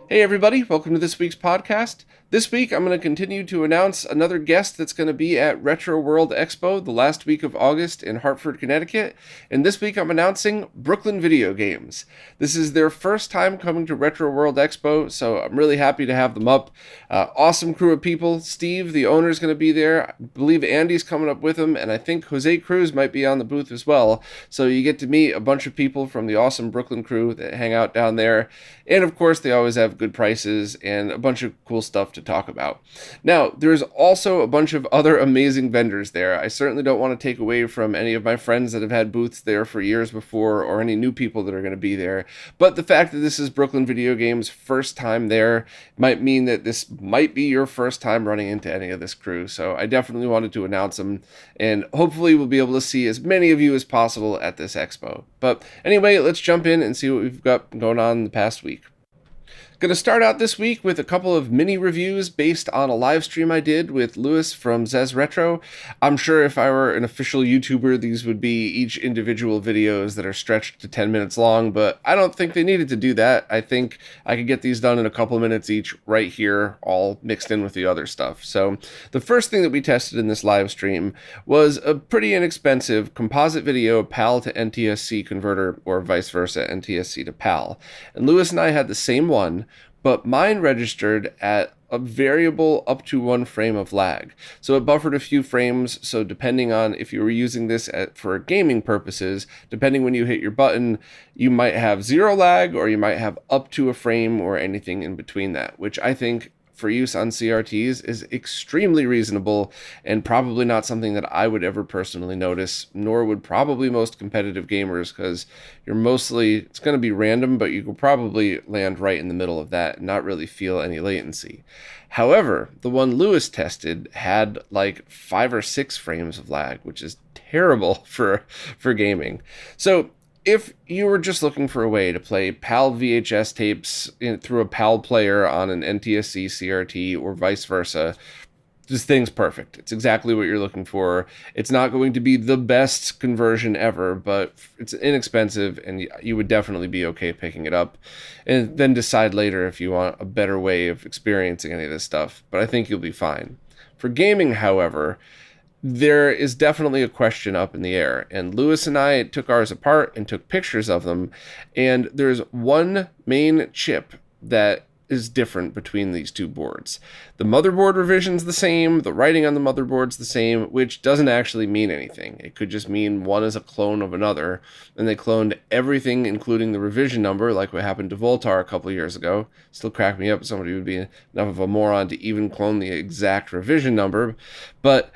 Hey everybody, welcome to this week's podcast. This week I'm going to continue to announce another guest that's going to be at Retro World Expo the last week of August in Hartford, Connecticut. And this week I'm announcing Brooklyn Video Games. This is their first time coming to Retro World Expo, so I'm really happy to have them up. Awesome crew of people. Steve, the owner, is going to be there. I believe Andy's coming up with him, and I think Jose Cruz might be on the booth as well. So you get to meet a bunch of people from the awesome Brooklyn crew that hang out down there. And of course, they always have good prices and a bunch of cool stuff to talk about. Now, there's also a bunch of other amazing vendors there. I certainly don't want to take away from any of my friends that have had booths there for years before or any new people that are going to be there. But the fact that this is Brooklyn Video Games' first time there might mean that this might be your first time running into any of this crew. So I definitely wanted to announce them, and hopefully we'll be able to see as many of you as possible at this expo. But anyway, let's jump in and see what we've got going on in the past week. Going to start out this week with a couple of mini reviews based on a live stream I did with Lewis from Zez Retro. I'm sure if I were an official YouTuber, these would be each individual videos that are stretched to 10 minutes long, but I don't think they needed to do that. I think I could get these done in a couple minutes each right here, all mixed in with the other stuff. So the first thing that we tested in this live stream was a pretty inexpensive composite video PAL to NTSC converter, or vice versa, NTSC to PAL. And Lewis and I had the same one, but mine registered at a variable up to 1 frame of lag. So it buffered a few frames, so depending on if you were using this for gaming purposes, depending when you hit your button, you might have 0 lag, or you might have up to a frame, or anything in between that, which I think for use on CRTs is extremely reasonable and probably not something that I would ever personally notice, nor would probably most competitive gamers, because it's going to be random, but you could probably land right in the middle of that and not really feel any latency. However, the one Lewis tested had like 5 or 6 frames of lag, which is terrible for gaming. So if you were just looking for a way to play PAL VHS tapes through a PAL player on an NTSC CRT or vice versa, this thing's perfect. It's exactly what you're looking for. It's not going to be the best conversion ever, but it's inexpensive, and you would definitely be okay picking it up. And then decide later if you want a better way of experiencing any of this stuff. But I think you'll be fine. For gaming, however, there is definitely a question up in the air, and Lewis and I took ours apart and took pictures of them, and there's one main chip that is different between these two boards. The motherboard revision's the same, the writing on the motherboard's the same, which doesn't actually mean anything. It could just mean one is a clone of another, and they cloned everything, including the revision number, like what happened to Voltar a couple of years ago. Still cracked me up, somebody would be enough of a moron to even clone the exact revision number, but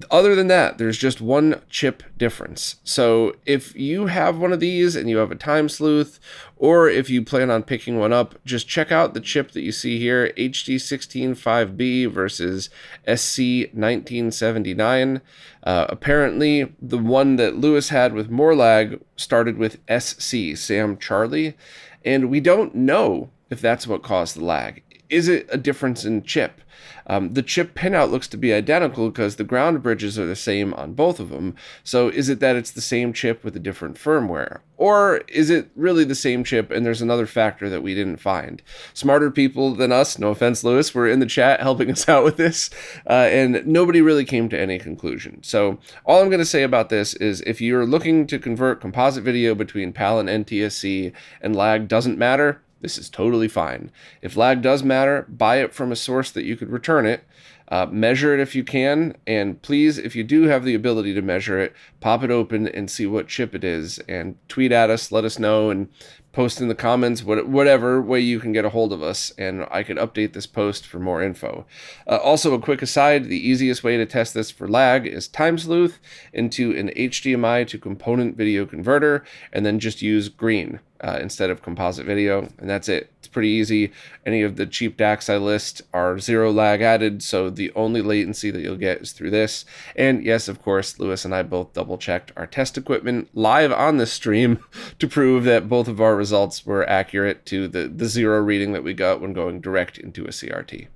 other than that, there's just one chip difference. So if you have one of these and you have a time sleuth, or if you plan on picking one up, just check out the chip that you see here, HD165B versus SC1979. Apparently, the one that Lewis had with more lag started with SC, Sam Charlie, and we don't know if that's what caused the lag. Is it a difference in chip? The chip pinout looks to be identical because the ground bridges are the same on both of them. So is it that it's the same chip with a different firmware? Or is it really the same chip and there's another factor that we didn't find? Smarter people than us, no offense, Lewis, were in the chat helping us out with this, and nobody really came to any conclusion. So all I'm going to say about this is if you're looking to convert composite video between PAL and NTSC and lag doesn't matter, this is totally fine. If lag does matter, buy it from a source that you could return it. Measure it if you can, and please, if you do have the ability to measure it, pop it open and see what chip it is, and tweet at us, let us know, and post in the comments, whatever way you can get a hold of us, and I could update this post for more info. Also, a quick aside, the easiest way to test this for lag is time sleuth into an HDMI to component video converter, and then just use green instead of composite video, and that's it. It's pretty easy. Any of the cheap DACs I list are 0 lag added, so the only latency that you'll get is through this. And yes, of course, Lewis and I both double-checked our test equipment live on this stream to prove that both of our results were accurate to the 0 reading that we got when going direct into a CRT.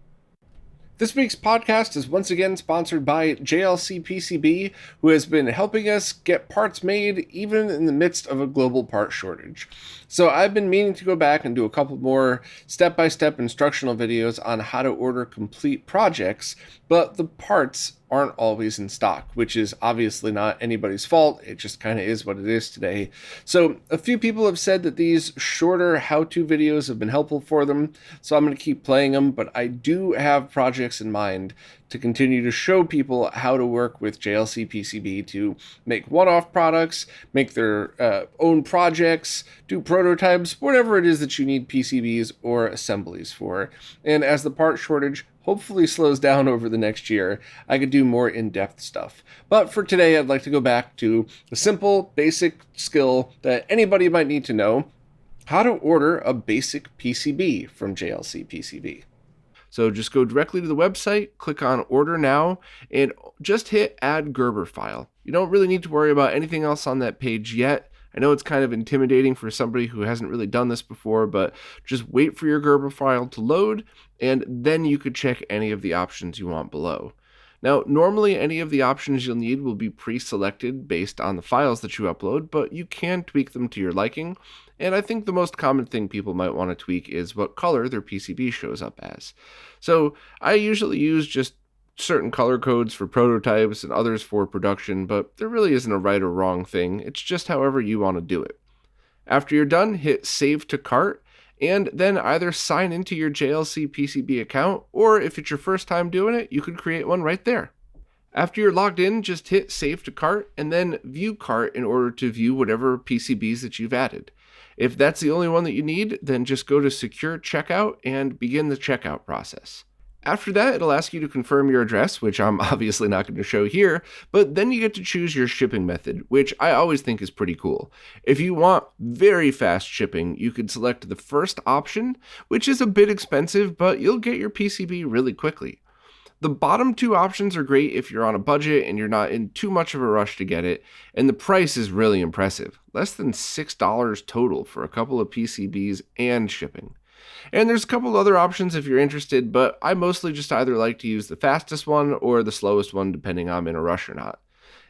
This week's podcast is once again sponsored by JLCPCB, who has been helping us get parts made even in the midst of a global part shortage. So I've been meaning to go back and do a couple more step-by-step instructional videos on how to order complete projects, but the parts aren't always in stock, which is obviously not anybody's fault. It just kind of is what it is today. So a few people have said that these shorter how-to videos have been helpful for them, so I'm going to keep playing them, but I do have projects in mind to continue to show people how to work with JLC PCB to make one-off products, make their own projects, do prototypes, whatever it is that you need PCBs or assemblies for. And as the part shortage hopefully slows down over the next year, I could do more in-depth stuff. But for today, I'd like to go back to a simple, basic skill that anybody might need to know: how to order a basic PCB from JLC PCB. So just go directly to the website, click on Order Now, and just hit Add Gerber File. You don't really need to worry about anything else on that page yet. I know it's kind of intimidating for somebody who hasn't really done this before, but just wait for your Gerber file to load, and then you could check any of the options you want below. Now, normally any of the options you'll need will be pre-selected based on the files that you upload, but you can tweak them to your liking. And I think the most common thing people might want to tweak is what color their PCB shows up as. So I usually use just certain color codes for prototypes and others for production, but there really isn't a right or wrong thing. It's just however you want to do it. After you're done, hit Save to Cart, and then either sign into your JLC PCB account, or if it's your first time doing it, you can create one right there. After you're logged in, just hit Save to Cart, and then View Cart in order to view whatever PCBs that you've added. If that's the only one that you need, then just go to Secure Checkout and begin the checkout process. After that, it'll ask you to confirm your address, which I'm obviously not going to show here, but then you get to choose your shipping method, which I always think is pretty cool. If you want very fast shipping, you could select the first option, which is a bit expensive, but you'll get your PCB really quickly. The bottom two options are great if you're on a budget and you're not in too much of a rush to get it, and the price is really impressive. Less than $6 total for a couple of PCBs and shipping. And there's a couple other options if you're interested, but I mostly just either like to use the fastest one or the slowest one depending on I'm in a rush or not.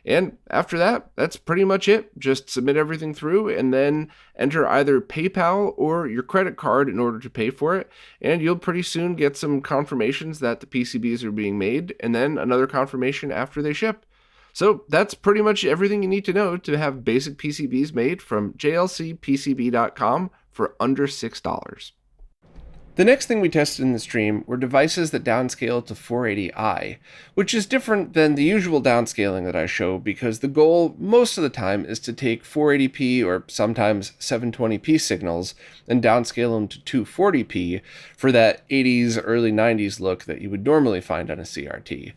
And after that, that's pretty much it. Just submit everything through and then enter either PayPal or your credit card in order to pay for it, and you'll pretty soon get some confirmations that the PCBs are being made, and then another confirmation after they ship. So that's pretty much everything you need to know to have basic PCBs made from JLCPCB.com for under $6. The next thing we tested in the stream were devices that downscale to 480i, which is different than the usual downscaling that I show because the goal most of the time is to take 480p or sometimes 720p signals and downscale them to 240p for that 80s, early 90s look that you would normally find on a CRT.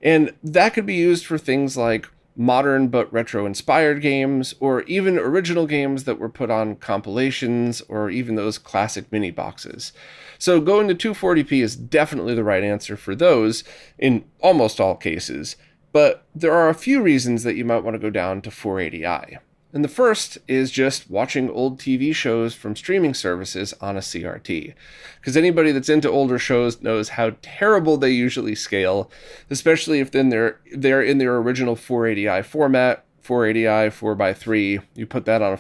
And that could be used for things like modern but retro-inspired games, or even original games that were put on compilations, or even those classic mini boxes. So going to 240p is definitely the right answer for those in almost all cases, but there are a few reasons that you might want to go down to 480i. And the first is just watching old TV shows from streaming services on a CRT. Because anybody that's into older shows knows how terrible they usually scale, especially if then they're in their original 480i format, 480i 4x3. You put that on a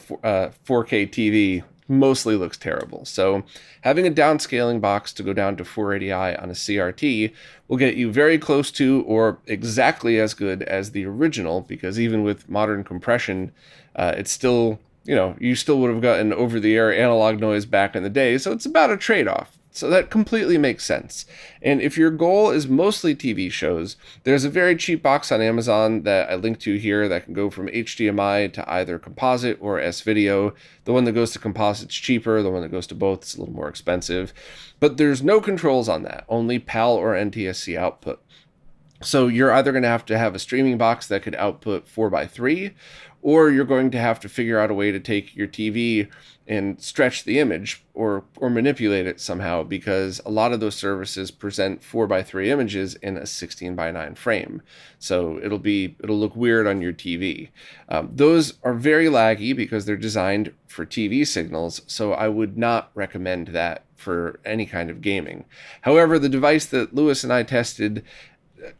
4K TV, mostly looks terrible. So having a downscaling box to go down to 480i on a CRT will get you very close to or exactly as good as the original, because even with modern compression, it's still, you still would have gotten over-the-air analog noise back in the day, so it's about a trade-off. So that completely makes sense. And if your goal is mostly TV shows, there's a very cheap box on Amazon that I linked to here that can go from HDMI to either Composite or S-Video. The one that goes to Composite's cheaper, the one that goes to both is a little more expensive. But there's no controls on that, only PAL or NTSC output. So you're either going to have a streaming box that could output 4:3, or you're going to have to figure out a way to take your TV and stretch the image or manipulate it somehow, because a lot of those services present 4:3 images in a 16:9 frame. So it'll look weird on your TV. Those are very laggy because they're designed for TV signals, so I would not recommend that for any kind of gaming. However, the device that Lewis and I tested,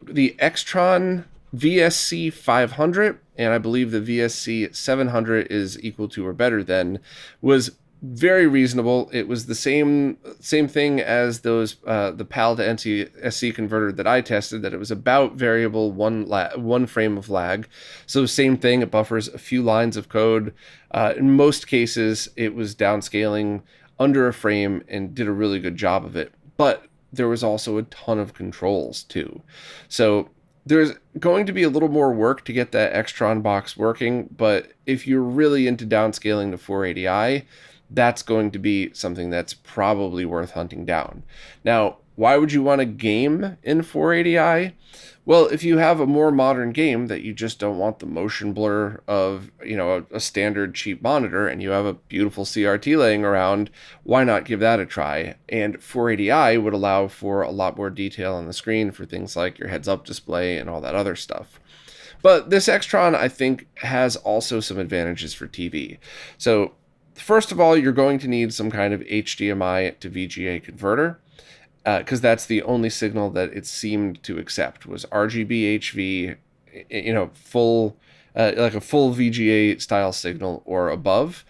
the Extron VSC 500, and I believe the VSC 700 is equal to or better than, was very reasonable. It was the same thing as those the PAL to NTSC converter that I tested, that it was about variable one frame of lag. So same thing, it buffers a few lines of code. In most cases, it was downscaling under a frame and did a really good job of it. But there was also a ton of controls too. So there's going to be a little more work to get that Extron box working, but if you're really into downscaling to 480i, that's going to be something that's probably worth hunting down. Now, why would you want to game in 480i? Well, if you have a more modern game that you just don't want the motion blur of, a standard cheap monitor, and you have a beautiful CRT laying around, why not give that a try? And 480i would allow for a lot more detail on the screen for things like your heads-up display and all that other stuff. But this Extron, I think, has also some advantages for TV. So, first of all, you're going to need some kind of HDMI to VGA converter, because that's the only signal that it seemed to accept, was RGB HV, full, like a full VGA style signal or above.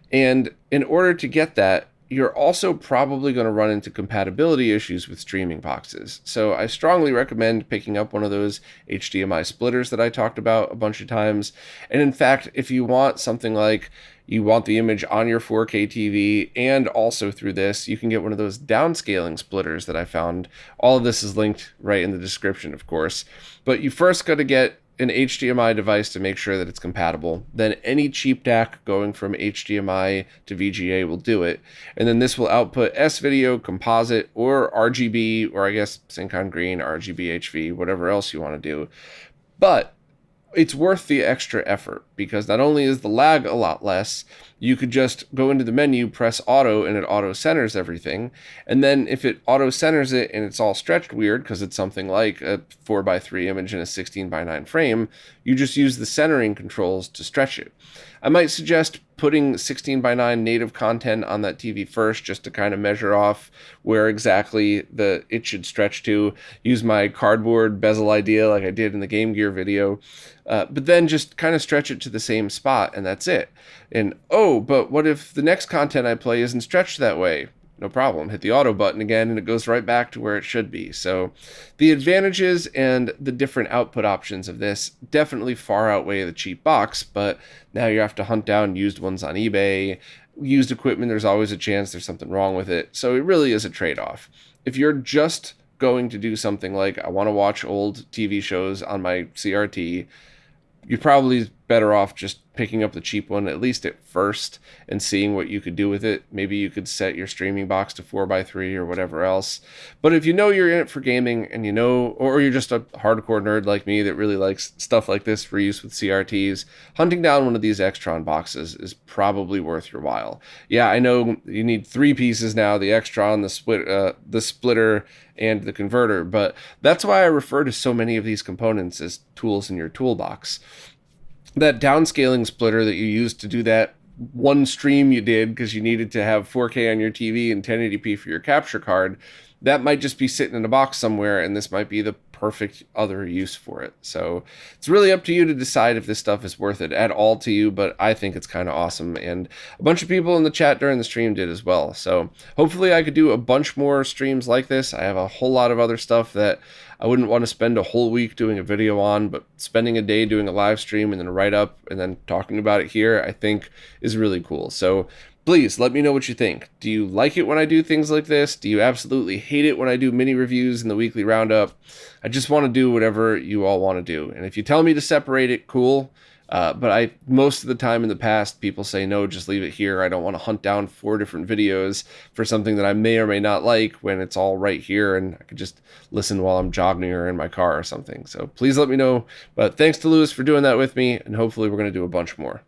And in order to get that, you're also probably going to run into compatibility issues with streaming boxes. So I strongly recommend picking up one of those HDMI splitters that I talked about a bunch of times. And in fact, if you want something like you want the image on your 4K TV and also through this, you can get one of those downscaling splitters that I found. All of this is linked right in the description, of course. But you first got to get an HDMI device to make sure that it's compatible. Then any cheap DAC going from HDMI to VGA will do it. And then this will output S-Video, Composite, or RGB, or I guess Synchron Green, RGB HV, whatever else you want to do. But it's worth the extra effort, because not only is the lag a lot less, you could just go into the menu, press auto, and it auto centers everything. And then if it auto centers it and it's all stretched weird because it's something like a 4:3 image in a 16:9 frame, you just use the centering controls to stretch it. I might suggest putting 16:9 native content on that TV first, just to kind of measure off where exactly it should stretch to. Use my cardboard bezel idea like I did in the Game Gear video. But then just kind of stretch it to the same spot, and that's it. And but what if the next content I play isn't stretched that way? No problem. Hit the auto button again, and it goes right back to where it should be. So the advantages and the different output options of this definitely far outweigh the cheap box, but now you have to hunt down used ones on eBay. Used equipment, there's always a chance there's something wrong with it. So it really is a trade-off. If you're just going to do something like, I want to watch old TV shows on my CRT, you're probably better off just picking up the cheap one, at least at first, and seeing what you could do with it. Maybe you could set your streaming box to 4:3 or whatever else. But if you know you're in it for gaming, and or you're just a hardcore nerd like me that really likes stuff like this for use with CRTs, hunting down one of these Extron boxes is probably worth your while. Yeah, I know you need 3 pieces now, the Extron, the splitter, and the converter, but that's why I refer to so many of these components as tools in your toolbox. That downscaling splitter that you used to do that one stream you did because you needed to have 4K on your TV and 1080p for your capture card, that might just be sitting in a box somewhere, and this might be the perfect other use for it. So it's really up to you to decide if this stuff is worth it at all to you, but I think it's kind of awesome, and a bunch of people in the chat during the stream did as well. So hopefully I could do a bunch more streams like this. I have a whole lot of other stuff that I wouldn't want to spend a whole week doing a video on, but spending a day doing a live stream and then a write-up and then talking about it here, I think is really cool. So please let me know what you think. Do you like it when I do things like this? Do you absolutely hate it when I do mini reviews in the weekly roundup? I just want to do whatever you all want to do. And if you tell me to separate it, cool. But most of the time in the past, people say, no, just leave it here. I don't want to hunt down 4 different videos for something that I may or may not like when it's all right here and I could just listen while I'm jogging or in my car or something. So please let me know. But thanks to Lewis for doing that with me, and hopefully we're going to do a bunch more.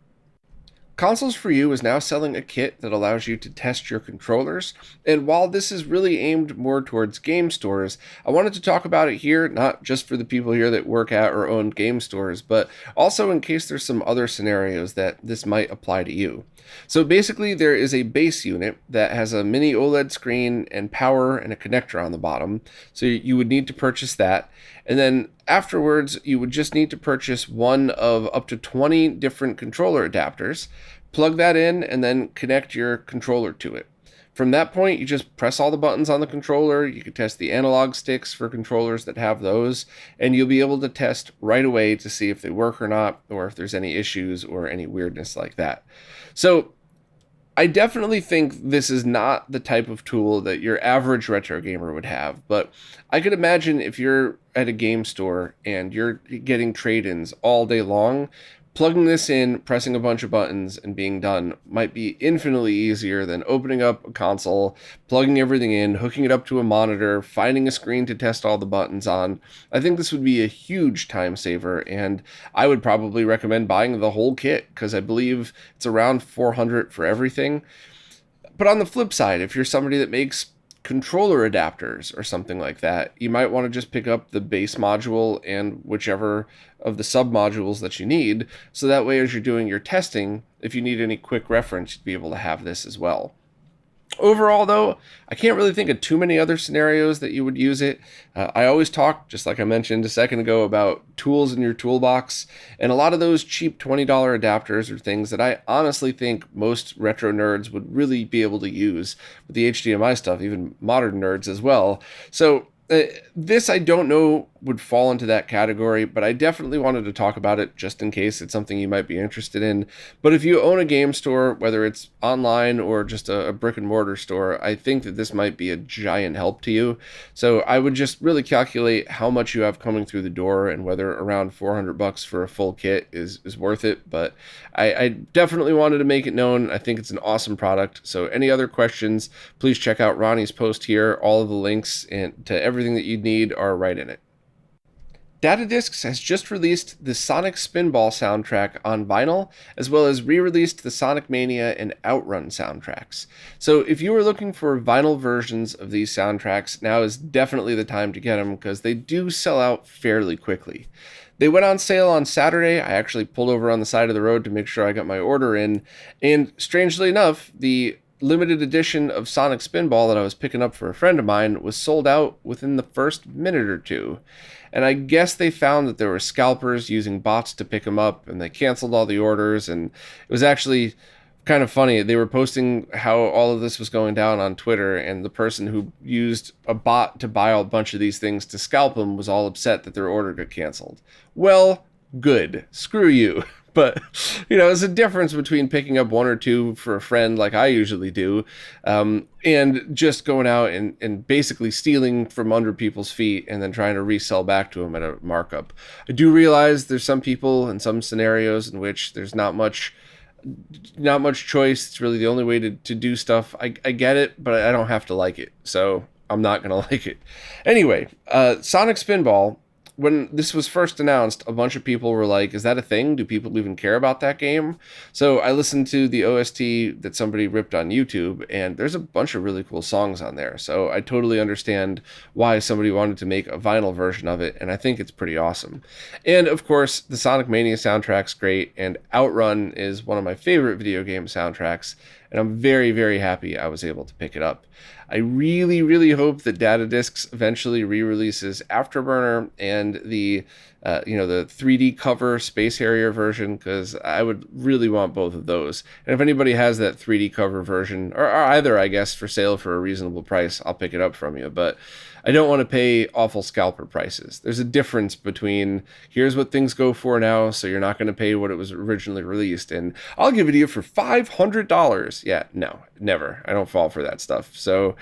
Consoles for You is now selling a kit that allows you to test your controllers, and while this is really aimed more towards game stores, I wanted to talk about it here, not just for the people here that work at or own game stores, but also in case there's some other scenarios that this might apply to you. So basically, there is a base unit that has a mini OLED screen and power and a connector on the bottom, so you would need to purchase that. And then afterwards, you would just need to purchase one of up to 20 different controller adapters, plug that in, and then connect your controller to it. From that point, you just press all the buttons on the controller. You can test the analog sticks for controllers that have those, and you'll be able to test right away to see if they work or not, or if there's any issues or any weirdness like that. So I definitely think this is not the type of tool that your average retro gamer would have, but I could imagine if you're at a game store and you're getting trade-ins all day long, plugging this in, pressing a bunch of buttons, and being done might be infinitely easier than opening up a console, plugging everything in, hooking it up to a monitor, finding a screen to test all the buttons on. I think this would be a huge time saver, and I would probably recommend buying the whole kit, because I believe it's around $400 for everything. But on the flip side, if you're somebody that makes controller adapters or something like that, you might want to just pick up the base module and whichever of the sub modules that you need, so that way as you're doing your testing, if you need any quick reference, you'd be able to have this as well. Overall, though, I can't really think of too many other scenarios that you would use it. I always talk, just like I mentioned a second ago, about tools in your toolbox, and a lot of those cheap $20 adapters are things that I honestly think most retro nerds would really be able to use with the HDMI stuff, even modern nerds as well. So this I don't know would fall into that category, but I definitely wanted to talk about it just in case it's something you might be interested in. But if you own a game store, whether it's online or just a brick and mortar store, I think that this might be a giant help to you. So I would just really calculate how much you have coming through the door and whether around $400 for a full kit is worth it. But I definitely wanted to make it known. I think it's an awesome product. So any other questions, please check out Ronnie's post here. All of the links and to everything that you'd need are right in it. Datadiscs has just released the Sonic Spinball soundtrack on vinyl, as well as re-released the Sonic Mania and Outrun soundtracks. So if you are looking for vinyl versions of these soundtracks, now is definitely the time to get them, because they do sell out fairly quickly. They went on sale on Saturday. I actually pulled over on the side of the road to make sure I got my order in, and strangely enough, the limited edition of Sonic Spinball that I was picking up for a friend of mine was sold out within the first minute or two. And I guess they found that there were scalpers using bots to pick them up, and they canceled all the orders. And it was actually kind of funny. They were posting how all of this was going down on Twitter, and the person who used a bot to buy a bunch of these things to scalp them was all upset that their order got canceled. Well, good. Screw you. But, there's a difference between picking up one or two for a friend like I usually do, and just going out and basically stealing from under people's feet and then trying to resell back to them at a markup. I do realize there's some people in some scenarios in which there's not much choice. It's really the only way to do stuff. I get it, but I don't have to like it, so I'm not going to like it. Anyway, Sonic Spinball. When this was first announced, a bunch of people were like, is that a thing? Do people even care about that game? So I listened to the OST that somebody ripped on YouTube, and there's a bunch of really cool songs on there. So I totally understand why somebody wanted to make a vinyl version of it, and I think it's pretty awesome. And of course, the Sonic Mania soundtrack's great, and Outrun is one of my favorite video game soundtracks, and I'm very, very happy I was able to pick it up. I really, really hope that Datadiscs eventually re-releases Afterburner and the 3D cover Space Harrier version, because I would really want both of those. And if anybody has that 3D cover version, or either, I guess, for sale for a reasonable price, I'll pick it up from you. But I don't want to pay awful scalper prices. There's a difference between here's what things go for now, so you're not going to pay what it was originally released, and I'll give it to you for $500. Yeah, no, never. I don't fall for that stuff. So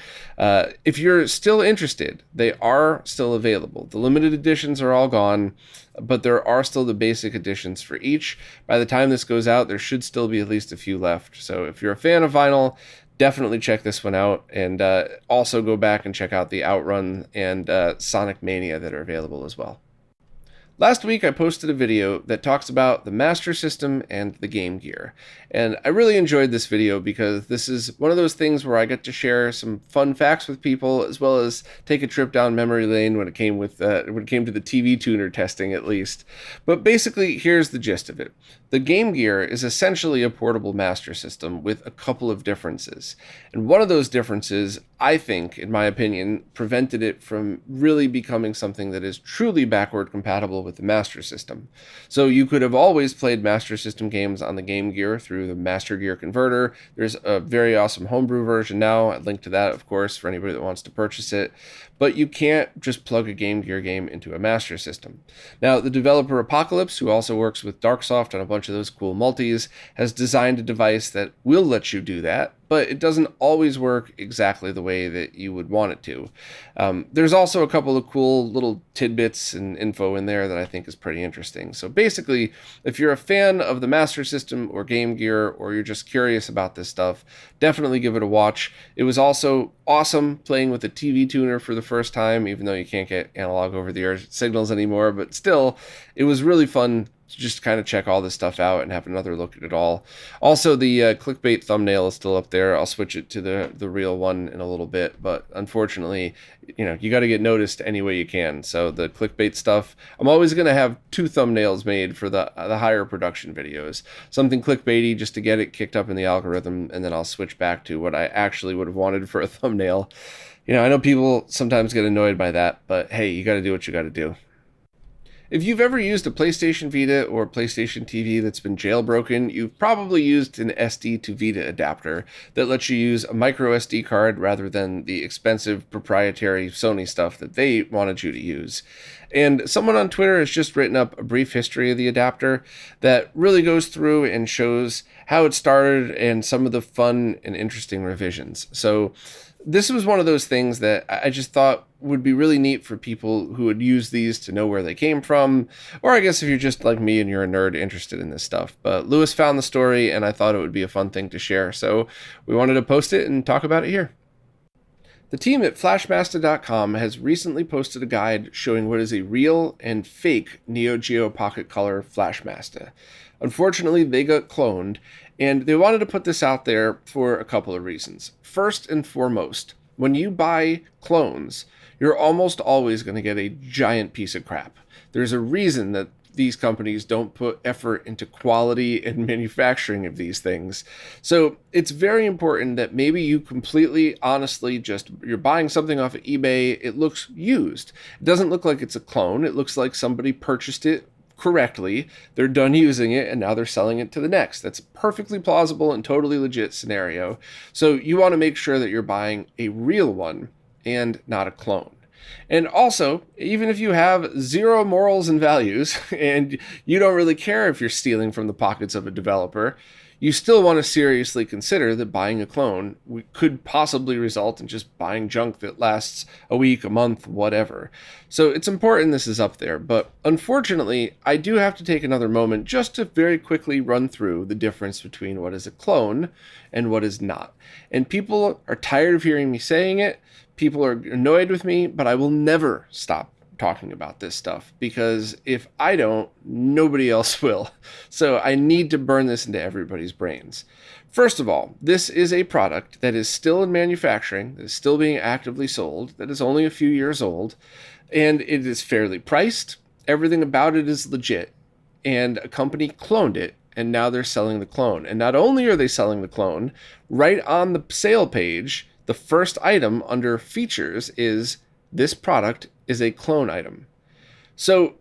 if you're still interested, they are still available. The limited editions are all gone, but there are still the basic editions for each. By the time this goes out, there should still be at least a few left. So if you're a fan of vinyl, definitely check this one out, and also go back and check out the Outrun and Sonic Mania that are available as well. Last week I posted a video that talks about the Master System and the Game Gear, and I really enjoyed this video because this is one of those things where I get to share some fun facts with people, as well as take a trip down memory lane when it came to the TV tuner testing, at least. But basically, here's the gist of it. The Game Gear is essentially a portable Master System with a couple of differences, and one of those differences, I think, in my opinion, prevented it from really becoming something that is truly backward compatible with the Master System. So you could have always played Master System games on the Game Gear through the Master Gear converter. There's a very awesome homebrew version now. I'd link to that, of course, for anybody that wants to purchase it. But you can't just plug a Game Gear game into a Master System. Now, the developer Apocalypse, who also works with Darksoft on a bunch of those cool multis, has designed a device that will let you do that, but it doesn't always work exactly the way that you would want it to. There's also a couple of cool little tidbits and info in there that I think is pretty interesting. So basically, if you're a fan of the Master System or Game Gear, or you're just curious about this stuff, definitely give it a watch. It was also awesome playing with a TV tuner for the first time, even though you can't get analog over-the-air signals anymore, but still, it was really fun to just kind of check all this stuff out and have another look at it all. Also, the clickbait thumbnail is still up there. I'll switch it to the real one in a little bit, but unfortunately, you got to get noticed any way you can. So the clickbait stuff, I'm always going to have two thumbnails made for the higher production videos. Something clickbaity just to get it kicked up in the algorithm, and then I'll switch back to what I actually would have wanted for a thumbnail. I know people sometimes get annoyed by that, but hey, you got to do what you got to do. If you've ever used a PlayStation Vita or PlayStation TV that's been jailbroken, you've probably used an SD to Vita adapter that lets you use a micro SD card rather than the expensive proprietary Sony stuff that they wanted you to use. And someone on Twitter has just written up a brief history of the adapter that really goes through and shows how it started and some of the fun and interesting revisions. So this was one of those things that I just thought would be really neat for people who would use these to know where they came from, or I guess if you're just like me and you're a nerd interested in this stuff. But Lewis found the story, and I thought it would be a fun thing to share, so we wanted to post it and talk about it here. The team at Flashmasta.com has recently posted a guide showing what is a real and fake Neo Geo Pocket Color Flashmasta. Unfortunately, they got cloned, and they wanted to put this out there for a couple of reasons. First and foremost, when you buy clones, you're almost always going to get a giant piece of crap. There's a reason that these companies don't put effort into quality and manufacturing of these things. So it's very important that maybe you completely honestly you're buying something off of eBay, it looks used. It doesn't look like it's a clone. It looks like somebody purchased it correctly, they're done using it, and now they're selling it to the next. That's a perfectly plausible and totally legit scenario. So you want to make sure that you're buying a real one and not a clone. And also, even if you have zero morals and values, and you don't really care if you're stealing from the pockets of a developer, you still want to seriously consider that buying a clone could possibly result in just buying junk that lasts a week, a month, whatever. So it's important this is up there, but unfortunately, I do have to take another moment just to very quickly run through the difference between what is a clone and what is not. And people are tired of hearing me saying it, people are annoyed with me, but I will never stop talking about this stuff, because if I don't, nobody else will. So I need to burn this into everybody's brains. First of all, this is a product that is still in manufacturing, that is still being actively sold, that is only a few years old, and it is fairly priced. Everything about it is legit, and a company cloned it, and now they're selling the clone. And not only are they selling the clone, right on the sale page, the first item under features is this product is a clone item. So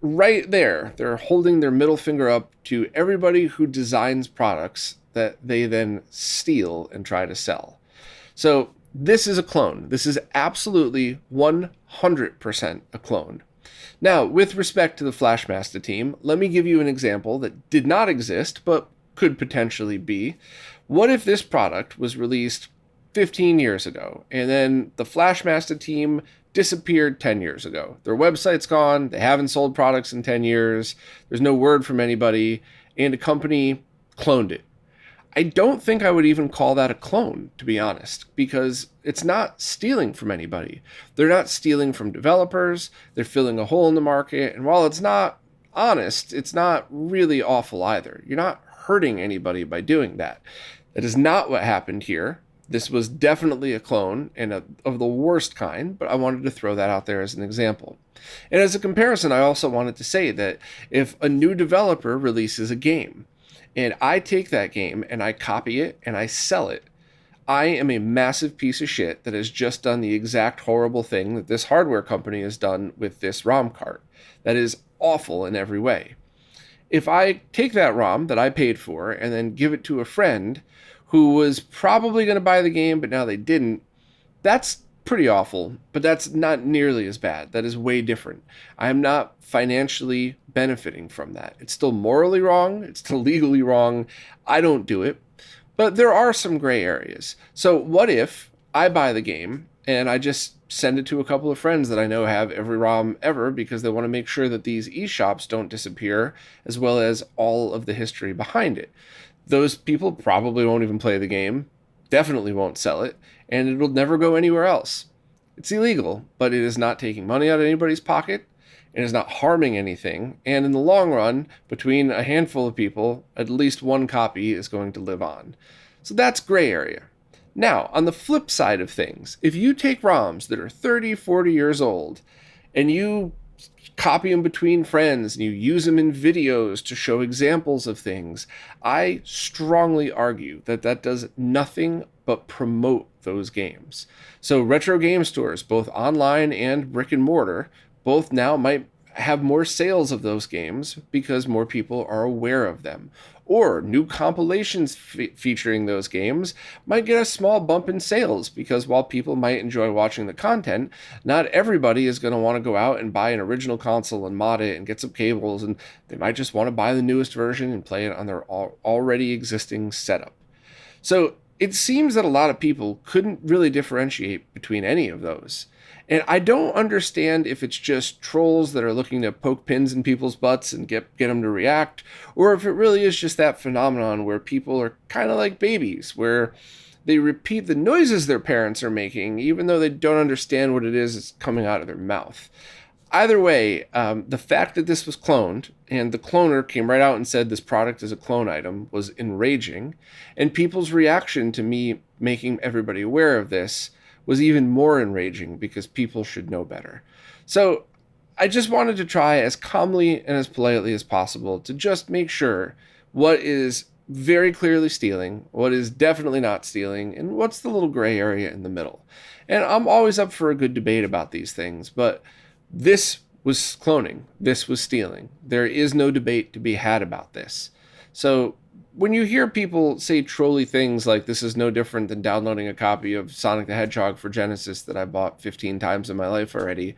right there, they're holding their middle finger up to everybody who designs products that they then steal and try to sell. So This is a clone. This is absolutely 100% a clone. Now, with respect to the Flashmasta team, let me give you an example that did not exist, but could potentially be. What if this product was released 15 years ago, and then the Flashmasta team disappeared 10 years ago? Their website's gone, they haven't sold products in 10 years, there's no word from anybody, and a company cloned it. I don't think I would even call that a clone, to be honest, because it's not stealing from anybody. They're not stealing from developers, they're filling a hole in the market, and while it's not honest, it's not really awful either. You're not hurting anybody by doing that. That is not what happened here. This was definitely a clone, and of the worst kind, but I wanted to throw that out there as an example. And as a comparison, I also wanted to say that if a new developer releases a game, and I take that game and I copy it and I sell it, I am a massive piece of shit that has just done the exact horrible thing that this hardware company has done with this ROM cart. That is awful in every way. If I take that ROM that I paid for and then give it to a friend who was probably going to buy the game, but now they didn't, that's pretty awful, but that's not nearly as bad. That is way different. I am not financially benefiting from that. It's still morally wrong. It's still legally wrong. I don't do it, but there are some gray areas. So what if I buy the game and I just send it to a couple of friends that I know have every ROM ever because they want to make sure that these eShops don't disappear, as well as all of the history behind it. Those people probably won't even play the game, definitely won't sell it, and it'll never go anywhere else. It's illegal, but it is not taking money out of anybody's pocket. It is not harming anything. And in the long run, between a handful of people, at least one copy is going to live on. So that's gray area. Now, on the flip side of things, if you take ROMs that are 30, 40 years old, and you copy them between friends and you use them in videos to show examples of things, I strongly argue that that does nothing but promote those games. So retro game stores, both online and brick and mortar, both now might have more sales of those games because more people are aware of them. Or new compilations featuring those games might get a small bump in sales because while people might enjoy watching the content, not everybody is going to want to go out and buy an original console and mod it and get some cables, and they might just want to buy the newest version and play it on their already existing setup. So it seems that a lot of people couldn't really differentiate between any of those. And I don't understand if it's just trolls that are looking to poke pins in people's butts and get them to react, or if it really is just that phenomenon where people are kind of like babies, where they repeat the noises their parents are making, even though they don't understand what it is that's coming out of their mouth. Either way, the fact that this was cloned, and the cloner came right out and said this product is a clone item, was enraging, and people's reaction to me making everybody aware of this was even more enraging because people should know better. So I just wanted to try as calmly and as politely as possible to just make sure what is very clearly stealing, what is definitely not stealing, and what's the little gray area in the middle. And I'm always up for a good debate about these things, but this was cloning. This was stealing. There is no debate to be had about this. So when you hear people say trolly things like this is no different than downloading a copy of Sonic the Hedgehog for Genesis that I bought 15 times in my life already,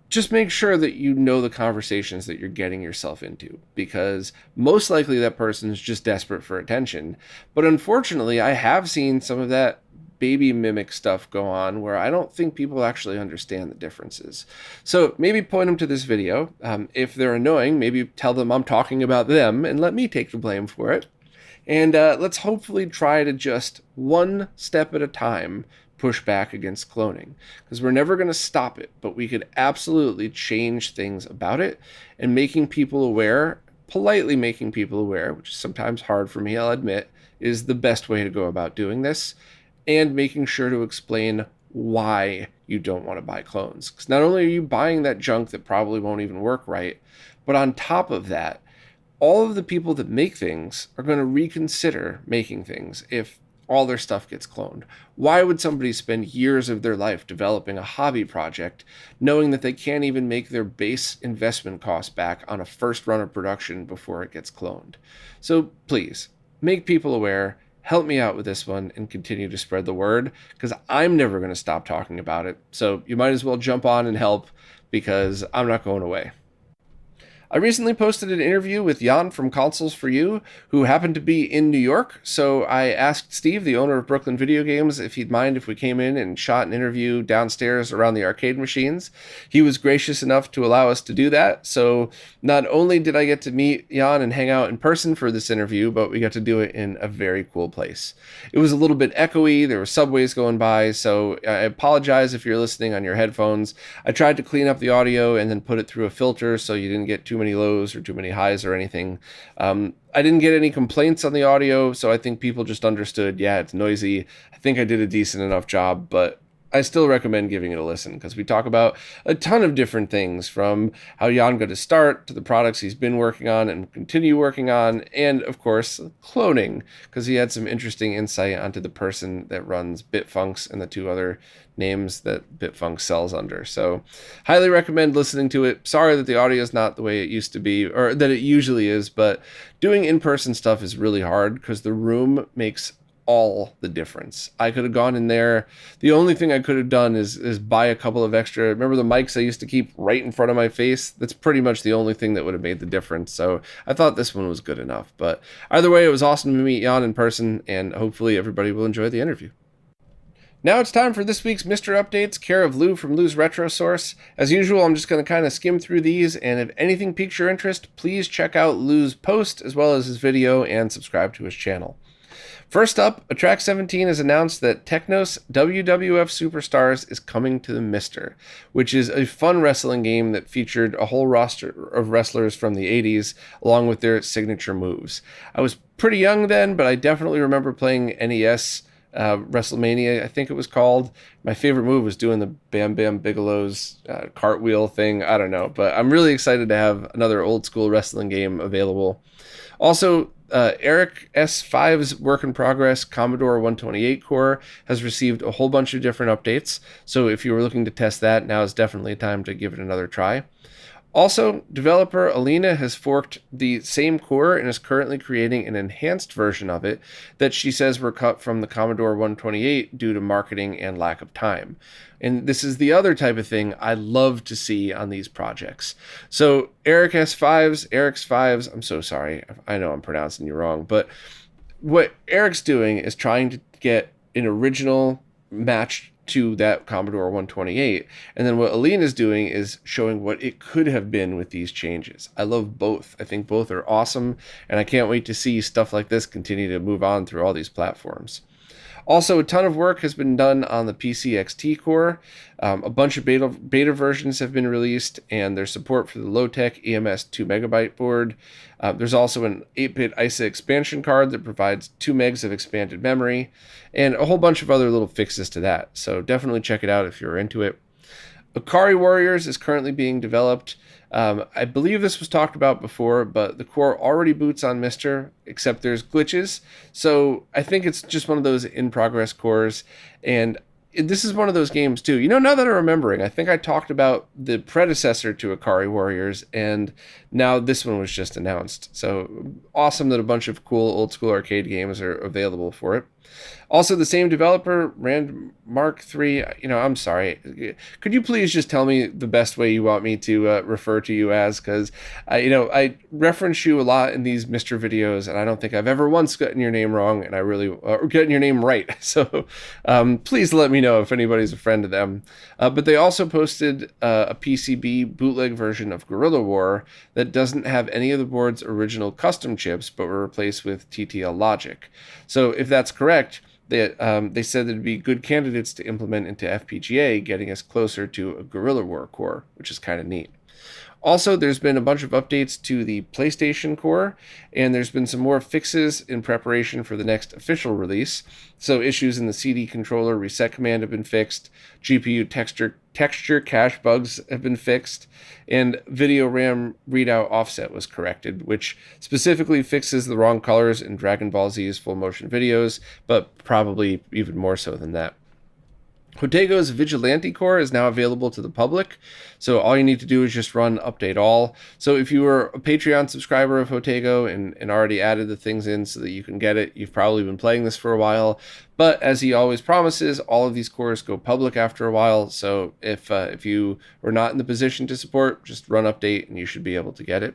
just make sure that you know the conversations that you're getting yourself into, because most likely that person's just desperate for attention. But unfortunately, I have seen some of that baby mimic stuff go on where I don't think people actually understand the differences. So maybe point them to this video. If they're annoying, maybe tell them I'm talking about them and let me take the blame for it. And let's hopefully try to just one step at a time push back against cloning, because we're never going to stop it, but we could absolutely change things about it, and making people aware, politely making people aware, which is sometimes hard for me, I'll admit, is the best way to go about doing this, and making sure to explain why you don't want to buy clones. Because not only are you buying that junk that probably won't even work right, but on top of that, all of the people that make things are going to reconsider making things if all their stuff gets cloned. Why would somebody spend years of their life developing a hobby project knowing that they can't even make their base investment cost back on a first run of production before it gets cloned? So please, make people aware, help me out with this one and continue to spread the word, because I'm never going to stop talking about it. So you might as well jump on and help, because I'm not going away. I recently posted an interview with Jan from Consoles for You, who happened to be in New York, so I asked Steve, the owner of Brooklyn Video Games, if he'd mind if we came in and shot an interview downstairs around the arcade machines. He was gracious enough to allow us to do that, so not only did I get to meet Jan and hang out in person for this interview, but we got to do it in a very cool place. It was a little bit echoey, there were subways going by, so I apologize if you're listening on your headphones. I tried to clean up the audio and then put it through a filter so you didn't get too many lows or too many highs or anything. I didn't get any complaints on the audio, so I think people just understood, yeah, it's noisy. I think I did a decent enough job, but I still recommend giving it a listen, because we talk about a ton of different things, from how Jan got his start to the products he's been working on and continue working on, and of course cloning, because he had some interesting insight onto the person that runs Bitfunks and the two other names that Bitfunks sells under. So highly recommend listening to it. Sorry that the audio is not the way it used to be, or that it usually is, but doing in-person stuff is really hard because the room makes all the difference. I could have gone in there. The only thing I could have done is buy a couple of extra. Remember the mics I used to keep right in front of my face? That's pretty much the only thing that would have made the difference. So I thought this one was good enough. But either way, it was awesome to meet Jan in person, and hopefully everybody will enjoy the interview. Now it's time for this week's Mr. Updates, care of Lou from Lou's Retro Source. As usual, I'm just going to kind of skim through these, and if anything piques your interest, please check out Lou's post as well as his video and subscribe to his channel. First up, Attract 17 has announced that Technos WWF Superstars is coming to the Mister, which is a fun wrestling game that featured a whole roster of wrestlers from the 80s, along with their signature moves. I was pretty young then, but I definitely remember playing NES WrestleMania, I think it was called. My favorite move was doing the Bam Bam Bigelow's cartwheel thing. I don't know, but I'm really excited to have another old school wrestling game available. Also, Eric S5's work in progress Commodore 128 core has received a whole bunch of different updates, so if you were looking to test that, now is definitely a time to give it another try. Also, developer Alina has forked the same core and is currently creating an enhanced version of it that she says were cut from the Commodore 128 due to marketing and lack of time. And this is the other type of thing I love to see on these projects. So Eric's Fives, I'm so sorry, I know I'm pronouncing you wrong, but what Eric's doing is trying to get an original match to that Commodore 128, and then what Aline is doing is showing what it could have been with these changes. I love both. I think both are awesome, and I can't wait to see stuff like this continue to move on through all these platforms. Also, a ton of work has been done on the PCXT core. A bunch of beta versions have been released, and there's support for the low-tech EMS 2MB board. There's also an 8-bit ISA expansion card that provides 2 megs of expanded memory, and a whole bunch of other little fixes to that. So definitely check it out if you're into it. Akari Warriors is currently being developed. I believe this was talked about before, but the core already boots on Mister, except there's glitches. So I think it's just one of those in-progress cores, and this is one of those games too. You know, now that I'm remembering, I think I talked about the predecessor to Akari Warriors, and now this one was just announced. So awesome that a bunch of cool old school arcade games are available for it. Also, the same developer, Rand Mark III, I'm sorry. Could you please just tell me the best way you want me to refer to you as? Because, I reference you a lot in these Mr. videos, and I don't think I've ever once gotten your name wrong, and I really, or gotten your name right. So please let me know if anybody's a friend of them. But they also posted a PCB bootleg version of Guerrilla War that doesn't have any of the board's original custom chips, but were replaced with TTL logic. So if that's correct, they said there'd be good candidates to implement into FPGA, getting us closer to a Guerrilla War core, which is kind of neat. Also, there's been a bunch of updates to the PlayStation core, and there's been some more fixes in preparation for the next official release. So issues in the CD controller reset command have been fixed, GPU texture cache bugs have been fixed, and video RAM readout offset was corrected, which specifically fixes the wrong colors in Dragon Ball Z's full motion videos, but probably even more so than that. Hotego's Vigilante core is now available to the public, so all you need to do is just run update all. So if you were a Patreon subscriber of Hotego and already added the things in so that you can get it, you've probably been playing this for a while. But as he always promises, all of these cores go public after a while, so if you were not in the position to support, just run update and you should be able to get it.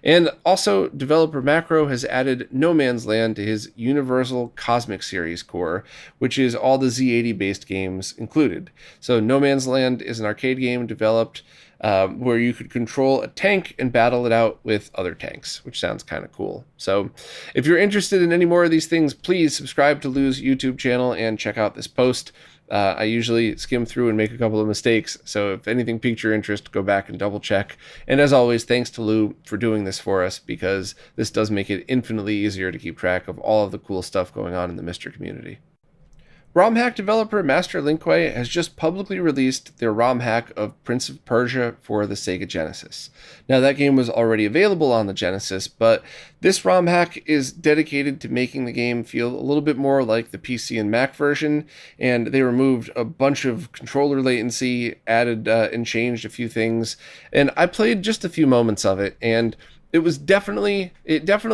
And also, developer Macro has added No Man's Land to his Universal Cosmic Series core, which is all the Z80 based games included. So No Man's Land is an arcade game developed where you could control a tank and battle it out with other tanks, which sounds kind of cool. So if you're interested in any more of these things, please subscribe to Lou's YouTube channel and check out this post. I usually skim through and make a couple of mistakes, so if anything piqued your interest, go back and double check. And as always, thanks to Lou for doing this for us, because this does make it infinitely easier to keep track of all of the cool stuff going on in the Myster community. ROM hack developer Master Linkway has just publicly released their ROM hack of Prince of Persia for the Sega Genesis. Now, that game was already available on the Genesis, but this ROM hack is dedicated to making the game feel a little bit more like the PC and Mac version, and they removed a bunch of controller latency, added and changed a few things, and I played just a few moments of it, and it definitely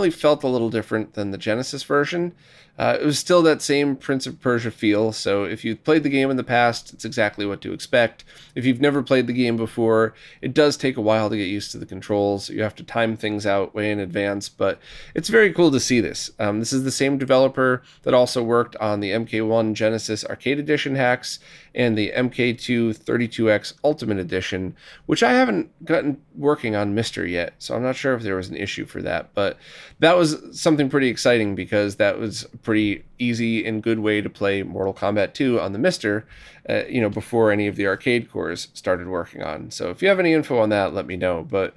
felt a little different than the Genesis version. It was still that same Prince of Persia feel, so if you've played the game in the past, it's exactly what to expect. If you've never played the game before, it does take a while to get used to the controls. You have to time things out way in advance, but it's very cool to see this. This is the same developer that also worked on the MK1 Genesis Arcade Edition hacks and the MK2 32X Ultimate Edition, which I haven't gotten working on Myster yet, so I'm not sure if there was an issue for that, but that was something pretty exciting because that was a pretty easy and good way to play Mortal Kombat 2 on the Myster, before any of the arcade cores started working on. So if you have any info on that, let me know. But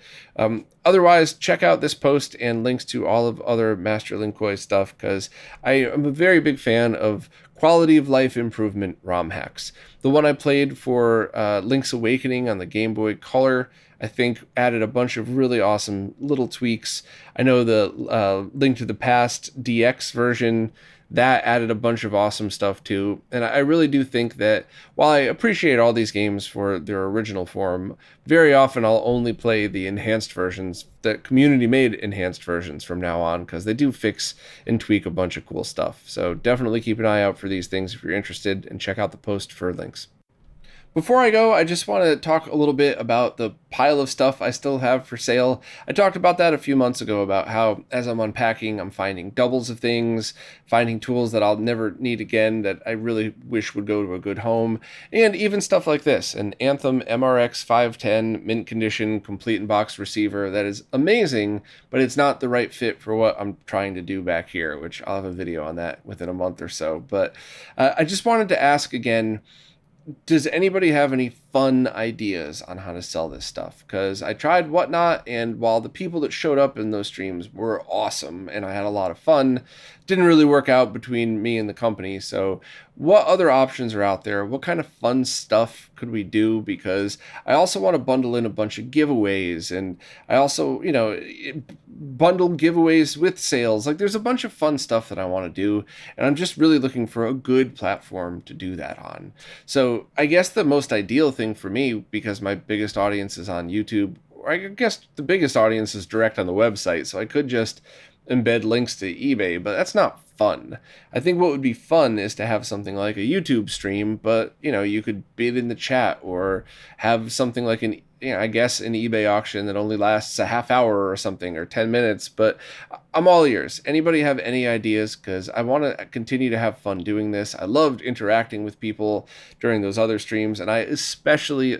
otherwise, check out this post and links to all of other Master Linkway stuff, because I am a very big fan of quality of life improvement ROM hacks. The one I played for Link's Awakening on the Game Boy Color, I think, added a bunch of really awesome little tweaks. I know the Link to the Past DX version, that added a bunch of awesome stuff too. And I really do think that while I appreciate all these games for their original form, very often I'll only play the enhanced versions, the community made enhanced versions from now on, because they do fix and tweak a bunch of cool stuff. So definitely keep an eye out for these things if you're interested, and check out the post for links. Before I go, I just want to talk a little bit about the pile of stuff I still have for sale. I talked about that a few months ago, about how as I'm unpacking, I'm finding doubles of things, finding tools that I'll never need again that I really wish would go to a good home, and even stuff like this, an Anthem MRX 510 mint condition complete in box receiver that is amazing, but it's not the right fit for what I'm trying to do back here, which I'll have a video on that within a month or so. But I just wanted to ask again, does anybody have any fun ideas on how to sell this stuff? Because I tried Whatnot, and while the people that showed up in those streams were awesome and I had a lot of fun, didn't really work out between me and the company. So what other options are out there? What kind of fun stuff could we do? Because I also want to bundle in a bunch of giveaways, and I also, bundle giveaways with sales. Like, there's a bunch of fun stuff that I want to do, and I'm just really looking for a good platform to do that on. So I guess the most ideal thing for me, because my biggest audience is on YouTube, or I guess the biggest audience is direct on the website, so I could just embed links to eBay, but that's not fun. I think what would be fun is to have something like a YouTube stream, but you could bid in the chat, or have something like an eBay auction that only lasts a half hour or something, or 10 minutes, but I'm all ears. Anybody have any ideas? Because I want to continue to have fun doing this. I loved interacting with people during those other streams, and I especially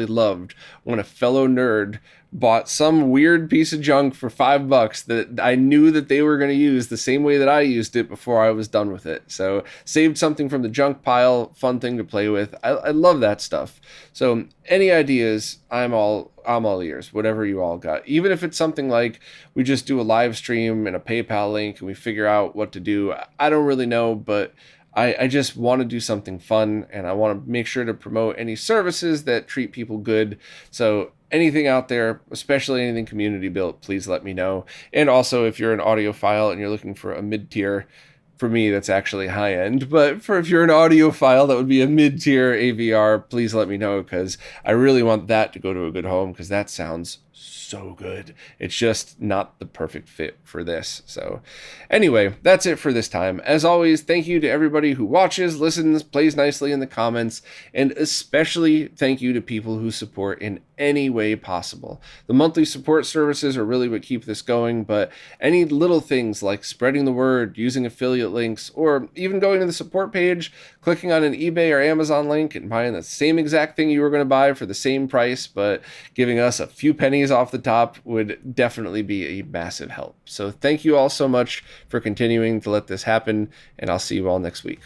loved when a fellow nerd bought some weird piece of junk for $5 that I knew that they were going to use the same way that I used it before I was done with it. So saved something from the junk pile, fun thing to play with. I love that stuff. So any ideas, I'm all ears, whatever you all got. Even if it's something like we just do a live stream and a PayPal link and we figure out what to do. I don't really know, but I just want to do something fun, and I want to make sure to promote any services that treat people good. So anything out there, especially anything community built, please let me know. And also, if you're an audiophile and you're looking for a mid-tier for me, that's actually high end. But for if you're an audiophile that would be a mid-tier AVR, please let me know, because I really want that to go to a good home, because that sounds so good. It's just not the perfect fit for this. So anyway, that's it for this time. As always, thank you to everybody who watches, listens, plays nicely in the comments, and especially thank you to people who support in any way possible. The monthly support services are really what keep this going, but any little things like spreading the word, using affiliate links, or even going to the support page, clicking on an eBay or Amazon link and buying the same exact thing you were going to buy for the same price, but giving us a few pennies off the top, would definitely be a massive help. So thank you all so much for continuing to let this happen, and I'll see you all next week.